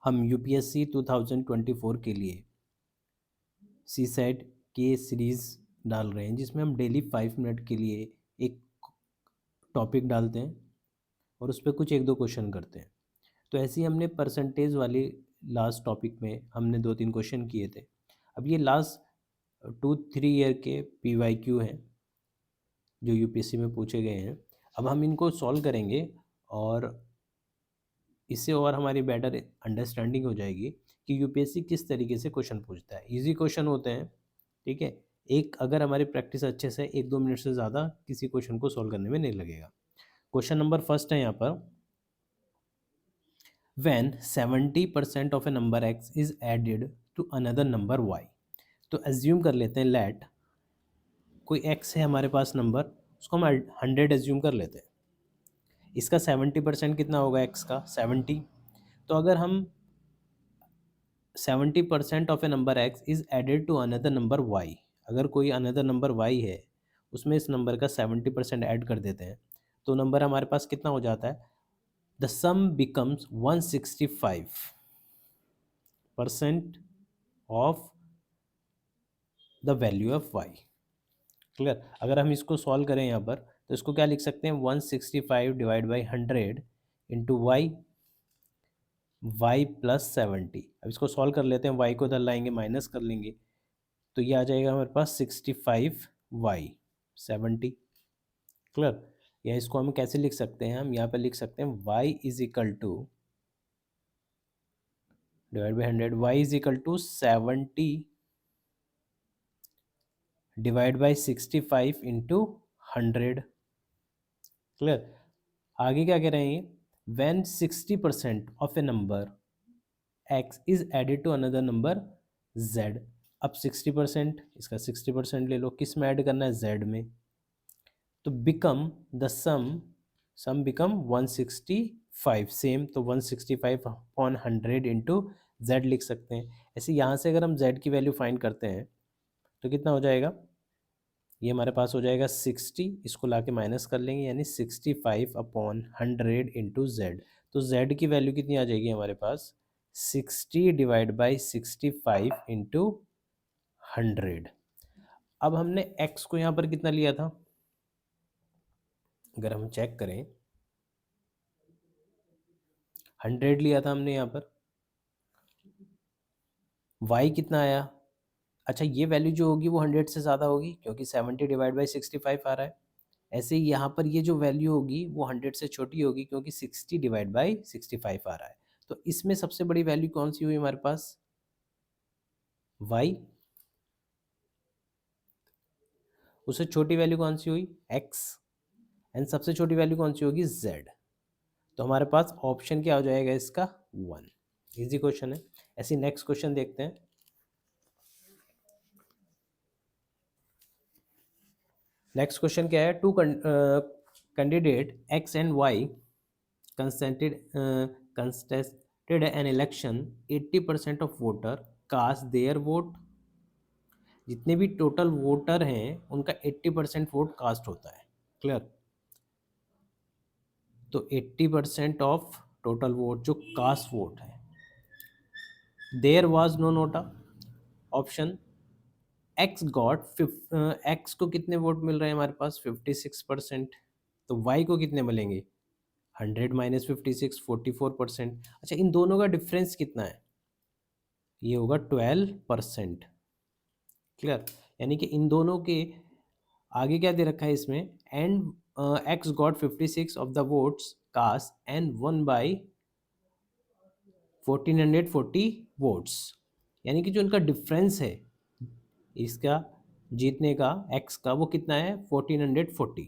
हम यूपीएससी 2024 के लिए सी सेट के सीरीज़ डाल रहे हैं, जिसमें हम डेली 5 मिनट के लिए एक टॉपिक डालते हैं और उस पर कुछ एक दो क्वेश्चन करते हैं। तो ऐसे ही हमने परसेंटेज वाली लास्ट टॉपिक में हमने 2-3 क्वेश्चन किए थे। अब ये लास्ट 2-3 ईयर के PYQ हैं जो यूपीएससी में पूछे गए हैं। अब हम इनको सॉल्व करेंगे और इससे और हमारी बेटर अंडरस्टैंडिंग हो जाएगी कि यूपीएससी किस तरीके से क्वेश्चन पूछता है। इजी क्वेश्चन होते हैं, ठीक है। एक अगर हमारी प्रैक्टिस अच्छे से 1-2 मिनट से ज़्यादा किसी क्वेश्चन को सॉल्व करने में नहीं लगेगा। क्वेश्चन नंबर फर्स्ट है यहाँ पर, when 70% of a number x is added to another number y। तो एज्यूम कर लेते हैं लेट कोई x है हमारे पास नंबर, उसको हम 100 एज्यूम कर लेते हैं। इसका 70% कितना होगा x का? 70। तो अगर हम 70% of a number x is added to another number y, अगर कोई अनदर नंबर y है उसमें इस नंबर का 70% ऐड कर देते हैं, तो नंबर हमारे पास कितना हो जाता है? The some becomes 165% of the value of y। Clear? अगर हम इसको सॉल्व करें यहाँ पर तो इसको क्या लिख सकते हैं? 165 divide by 100 into y, y plus 70। अब इसको सॉल्व कर लेते हैं, y को इधर लाएंगे माइनस कर लेंगे, तो ये आ जाएगा हमारे पास 65y 70। क्लियर? या इसको हम कैसे लिख सकते हैं? हम यहाँ पे लिख सकते हैं y is equal to divide by 100, y is equal to 70 divide by 65 into 100। Clear? आगे क्या कह रहे हैं? When 60% of a number x is added to another number z। अब 60%, इसका 60% ले लो, किस में ऐड करना है? z में। तो become the sum become 165 same, तो 165 अपॉन 100 इंटू जेड लिख सकते हैं। ऐसे यहाँ से अगर हम z की वैल्यू फाइंड करते हैं तो कितना हो जाएगा? ये हमारे पास हो जाएगा 60, इसको लाके माइनस कर लेंगे, यानी 65 अपॉन 100 इंटू जेड। तो z की वैल्यू कितनी आ जाएगी हमारे पास? 60 डिवाइड बाई 65 इंटू 100। अब हमने x को यहाँ पर कितना लिया था? अगर हम चेक करें, 100 लिया था हमने यहाँ पर। y कितना आया? अच्छा, ये वैल्यू जो होगी वो 100 से ज़्यादा होगी क्योंकि 70 डिवाइड बाई 65 आ रहा है। ऐसे ही यहाँ पर ये जो वैल्यू होगी वो 100 से छोटी होगी क्योंकि 60 डिवाइड बाई 65 आ रहा है। तो इसमें सबसे बड़ी वैल्यू कौन सी हुई हमारे पास? y। उससे छोटी वैल्यू कौन सी हुई? x। एंड सबसे छोटी वैल्यू कौन सी होगी? z। तो हमारे पास ऑप्शन क्या हो जाएगा इसका? 1। इजी क्वेश्चन है। ऐसे नेक्स्ट क्वेश्चन देखते हैं। नेक्स्ट क्वेश्चन क्या है? Two candidate x and y contested an election, 80% of voter cast their vote। जितने भी टोटल वोटर हैं उनका 80% वोट कास्ट होता है। क्लियर? तो 80% ऑफ टोटल वोट जो कास्ट वोट है, there was no NOTA. Option X got X को कितने वोट मिल रहे हैं हमारे पास? 56%। तो वाई को कितने मिलेंगे? 100 माइनस 56, 44%। अच्छा, इन दोनों का डिफरेंस कितना है? ये होगा 12%। क्लियर? यानी कि इन दोनों के आगे क्या दे रखा है इसमें? And X got 56 of the votes cast and one by 1440 votes. यानी कि जो इनका डिफरेंस है इसका जीतने का एक्स का, वो कितना है? 1440।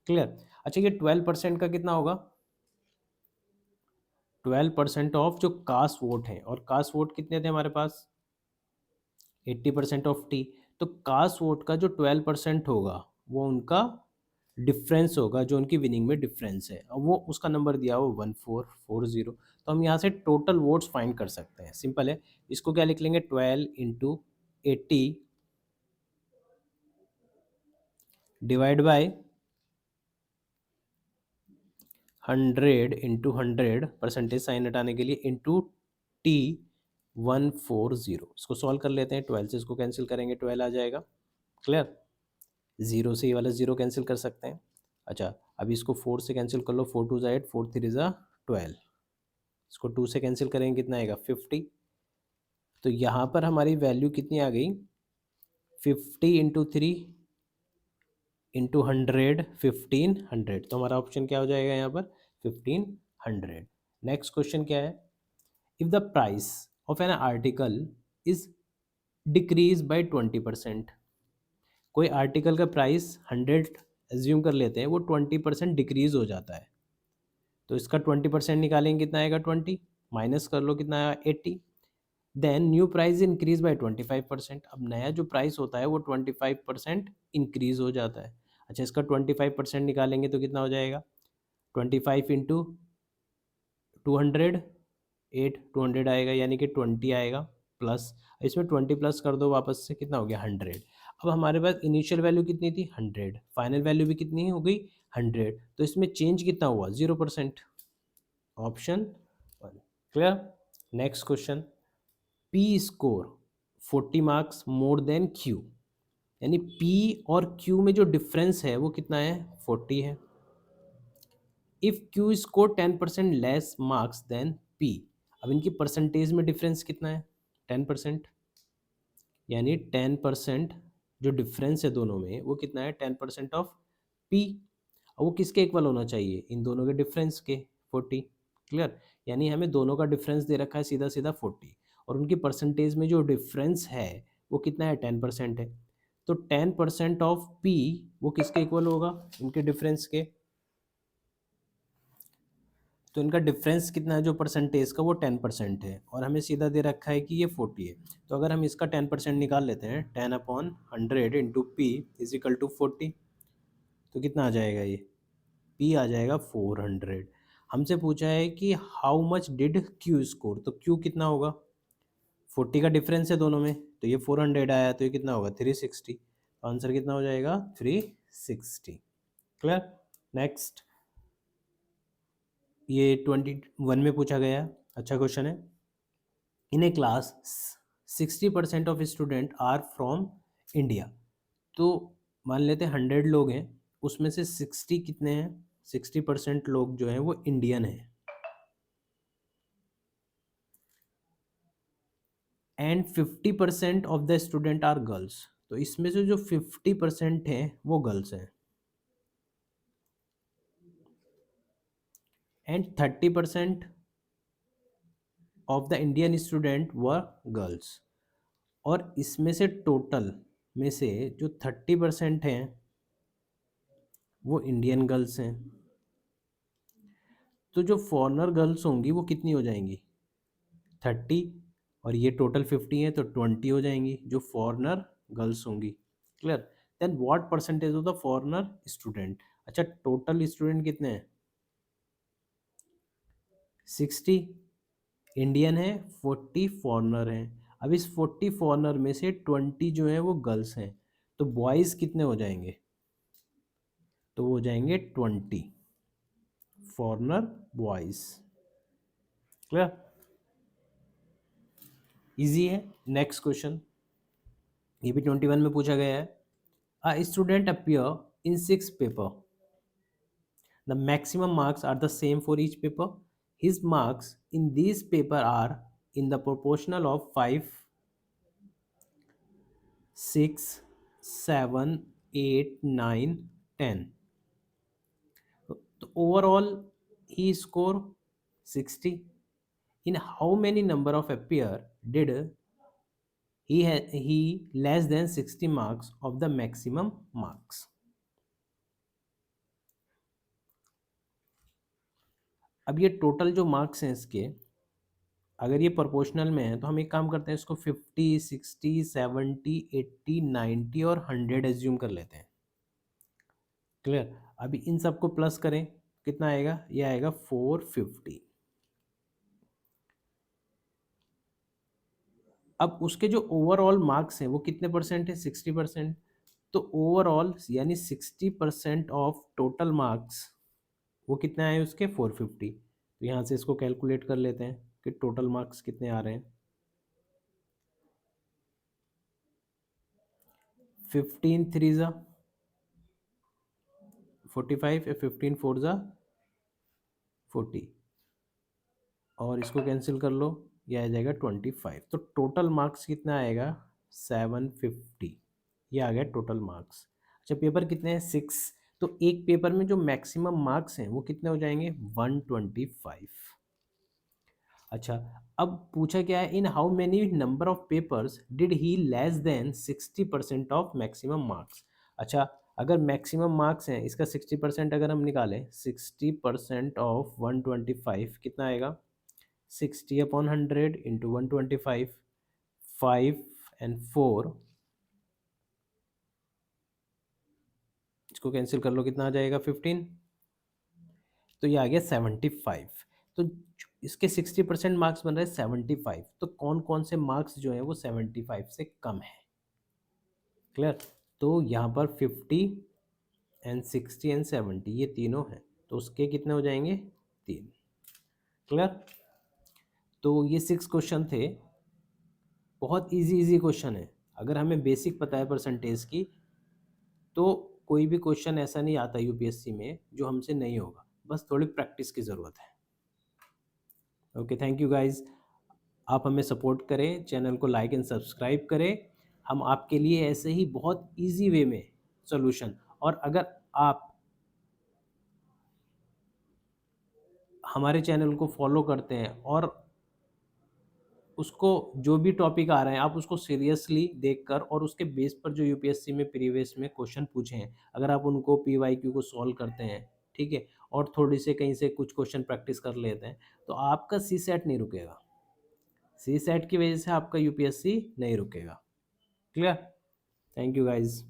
क्लियर? अच्छा, ये 12% का कितना होगा? 12% ऑफ जो कास्ट वोट है, और कास्ट वोट कितने थे हमारे पास? 80% ऑफ टी। तो कास्ट वोट का जो 12% होगा वो उनका डिफरेंस होगा, जो उनकी विनिंग में डिफरेंस है, और वो उसका नंबर दिया हो 1440। तो हम यहाँ से टोटल वोट्स फाइंड कर सकते हैं। सिंपल है। इसको क्या लिख लेंगे? 12 into 80 divide by 100 into 100, percentage sign हटाने के लिए, इंटू 50, इसको सॉल्व कर लेते हैं। 12 से इसको कैंसिल करेंगे, 12 आ जाएगा। क्लियर, जीरो से ये वाला जीरो कैंसिल कर सकते हैं। अच्छा, अभी इसको 4 से कैंसिल कर लो, 4 2 ज़ा 8, 4 3 ज़ा 12, इसको 2 से कैंसिल करेंगे, कितना आएगा 50। तो यहाँ पर हमारी वैल्यू कितनी आ गई, 50 इंटू 3 इंटू 100, 1500। तो हमारा ऑप्शन क्या हो जाएगा यहाँ पर, 1500। नेक्स्ट क्वेश्चन क्या है, if the price of an article is decrease by 20%, कोई आर्टिकल का प्राइस 100 एज्यूम कर लेते हैं, वो 20% डिक्रीज हो जाता है, तो इसका 20% निकालेंगे, कितना आएगा 20, माइनस कर लो, कितना आया 80। Then new price increase by 25%, अब नया जो प्राइस होता है वो 25% इंक्रीज हो जाता है। अच्छा, इसका 25% निकालेंगे तो कितना हो जाएगा, 25 इंटू 200, 200 आएगा, यानी कि 20 आएगा, प्लस इसमें 20 प्लस कर दो वापस से, कितना हो गया 100। अब हमारे पास इनिशियल वैल्यू कितनी थी 100, फाइनल वैल्यू भी कितनी हो गई 100, तो इसमें चेंज कितना हुआ 0%, option 1। Clear. Next question, P score 40 marks more than Q, यानी पी और क्यू में जो डिफरेंस है वो कितना है 40 है। If Q score 10% less marks than P, अब इनकी परसेंटेज में डिफरेंस कितना है 10%, यानी 10% जो डिफरेंस है दोनों में वो कितना है 10% ऑफ पी। अब वो किसके इक्वल होना चाहिए, इन दोनों के डिफरेंस के 40। क्लियर, यानी हमें दोनों का डिफरेंस दे रखा है सीधा सीधा 40, और उनकी परसेंटेज में जो डिफरेंस है वो कितना है 10% है, तो 10% ऑफ पी वो किसके इक्वल होगा, इनके डिफरेंस के। तो इनका डिफरेंस कितना है जो परसेंटेज का, वो 10% है, और हमें सीधा दे रखा है कि ये 40 है। तो अगर हम इसका 10% निकाल लेते हैं, 10/100 into P is equal to 40, तो कितना आ जाएगा, ये पी आ जाएगा 400। हमसे पूछा है कि how much did Q score, तो क्यू कितना होगा, 40 का डिफरेंस है दोनों में, तो ये 400 आया, तो ये कितना होगा 360, तो आंसर कितना हो जाएगा 360। क्लियर। नेक्स्ट, ये 21 में पूछा गया, अच्छा क्वेश्चन है। In a class 60% of student are from India, तो मान लेते हैं 100 लोग हैं, उसमें से 60 कितने हैं, 60% लोग जो हैं वो इंडियन हैं, and 50% of the student are girls, तो इसमें से जो 50% हैं वो गर्ल्स हैं, and 30% of the Indian student were girls, और इसमें से टोटल में से जो 30% हैं वो इंडियन गर्ल्स हैं। तो जो फॉरेनर गर्ल्स होंगी वो कितनी हो जाएंगी 30, और ये टोटल 50 है तो 20 हो जाएंगी जो फॉरेनर गर्ल्स होंगी। Clear. Then what percentage of the foreigner student, अच्छा टोटल स्टूडेंट कितने हैं 60 इंडियन है, 40 फॉरेनर हैं। अब इस 40 फॉरेनर में से 20 जो है वो गर्ल्स हैं, तो बॉयज़ कितने हो जाएंगे, तो वो हो जाएंगे 20 फॉरेनर बॉयज़। क्लियर, इजी है। नेक्स्ट क्वेश्चन, ये भी 21 में पूछा गया है। A student appear in 6 paper, the maximum marks are the same for each paper, his marks in this paper are in the proportional of 5, 6, 7, 8, 9, 10, तो overall he score 60, in how many number of appear did he less than 60 marks of the maximum marks। अब ये total जो marks हैं इसके, अगर ये proportional में है तो हम एक काम करते हैं, इसको 50, 60, 70, 80, 90 और 100 एज्यूम कर लेते हैं। क्लियर, अभी इन सबको प्लस करें, कितना आएगा, ये आएगा 450। अब उसके जो ओवरऑल मार्क्स हैं वो कितने परसेंट है 60%, तो ओवरऑल यानी 60% ऑफ टोटल मार्क्स वो कितने आए उसके 450, तो यहाँ से इसको कैलकुलेट कर लेते हैं। कि टोटल मार्क्स कितने आ रहे हैं। 15 3 ज़ा 45 या 15 4 ज़ा 40, और इसको कैंसिल कर लो, ये आ जाएगा 25। तो टोटल मार्क्स कितना आएगा 750, ये आ गया टोटल मार्क्स। अच्छा पेपर कितने हैं 6, तो एक पेपर में जो मैक्सिमम मार्क्स हैं वो कितने हो जाएंगे 125। अच्छा अब पूछा क्या है, in how many number of papers did he less than 60% of maximum marks. अच्छा अगर मैक्सिमम मार्क्स हैं इसका 60% अगर हम निकालें, 60% ऑफ 125 कितना आएगा 60/100 इंटू 125, 5 एंड 4, इसको कैंसिल कर लो कितना आ जाएगा 15, तो ये आ गया 75। तो इसके 60% मार्क्स बन रहे हैं 75, तो कौन कौन से मार्क्स जो हैं वो 75 से कम है। क्लियर, तो यहाँ पर 50 एंड 60 एंड 70 ये तीनों हैं, तो उसके कितने हो जाएंगे 3। क्लियर, तो ये 6 क्वेश्चन थे, बहुत इजी इजी क्वेश्चन है। अगर हमें बेसिक पता है परसेंटेज की तो कोई भी क्वेश्चन ऐसा नहीं आता यूपीएससी में जो हमसे नहीं होगा, बस थोड़ी प्रैक्टिस की ज़रूरत है। ओके थैंक यू गाइज, आप हमें सपोर्ट करें, चैनल को लाइक एंड सब्सक्राइब करें, हम आपके लिए ऐसे ही बहुत इजी वे में सॉल्यूशन, और अगर आप हमारे चैनल को फॉलो करते हैं और उसको जो भी टॉपिक आ रहे हैं आप उसको सीरियसली देखकर और उसके बेस पर जो यूपीएससी में प्रीवियस में क्वेश्चन पूछे हैं अगर आप उनको पीवाईक्यू को सॉल्व करते हैं, ठीक है, और थोड़ी से कहीं से कुछ क्वेश्चन प्रैक्टिस कर लेते हैं, तो आपका सी सेट नहीं रुकेगा, सी सेट की वजह से आपका यूपीएससी नहीं रुकेगा। Clear, thank you guys.